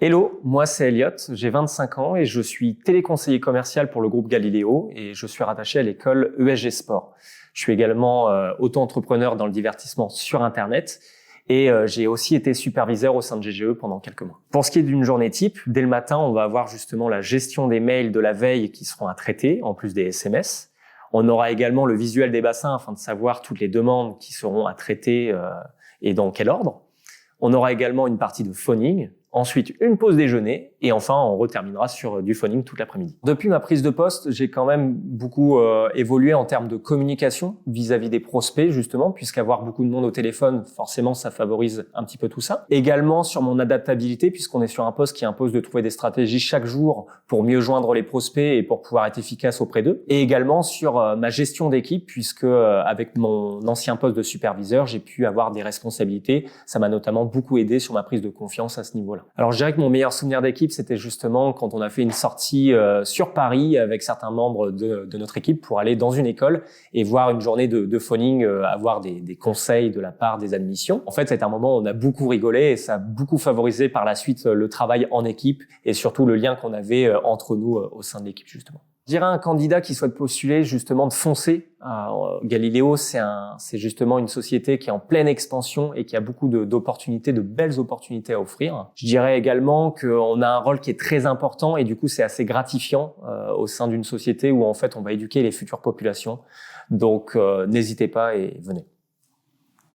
Hello, moi c'est Elliot, j'ai 25 ans et je suis téléconseiller commercial pour le groupe Galileo et je suis rattaché à l'école ESG Sport. Je suis également auto-entrepreneur dans le divertissement sur Internet et j'ai aussi été superviseur au sein de GGE pendant quelques mois. Pour ce qui est d'une journée type, dès le matin, on va avoir justement la gestion des mails de la veille qui seront à traiter, en plus des SMS. On aura également le visuel des bassins afin de savoir toutes les demandes qui seront à traiter et dans quel ordre. On aura également une partie de phoning, ensuite une pause déjeuner et enfin on reterminera sur du phoning toute l'après-midi. Depuis ma prise de poste, j'ai quand même beaucoup évolué en termes de communication vis-à-vis des prospects justement, puisqu'avoir beaucoup de monde au téléphone, forcément ça favorise un petit peu tout ça. Également sur mon adaptabilité, puisqu'on est sur un poste qui impose de trouver des stratégies chaque jour pour mieux joindre les prospects et pour pouvoir être efficace auprès d'eux. Et également sur ma gestion d'équipe, puisque avec mon ancien poste de superviseur, j'ai pu avoir des responsabilités. Ça m'a notamment beaucoup aidé sur ma prise de confiance à ce niveau-là. Alors je dirais que mon meilleur souvenir d'équipe, c'était justement quand on a fait une sortie sur Paris avec certains membres de notre équipe pour aller dans une école et voir une journée de phoning, avoir des conseils de la part des admissions. En fait, c'est un moment où on a beaucoup rigolé et ça a beaucoup favorisé par la suite le travail en équipe et surtout le lien qu'on avait entre nous au sein de l'équipe justement. Je dirais à un candidat qui souhaite postuler justement de foncer. Galileo, c'est justement une société qui est en pleine expansion et qui a beaucoup d'opportunités, de belles opportunités à offrir. Je dirais également qu'on a un rôle qui est très important et du coup c'est assez gratifiant au sein d'une société où en fait on va éduquer les futures populations. Donc n'hésitez pas et venez.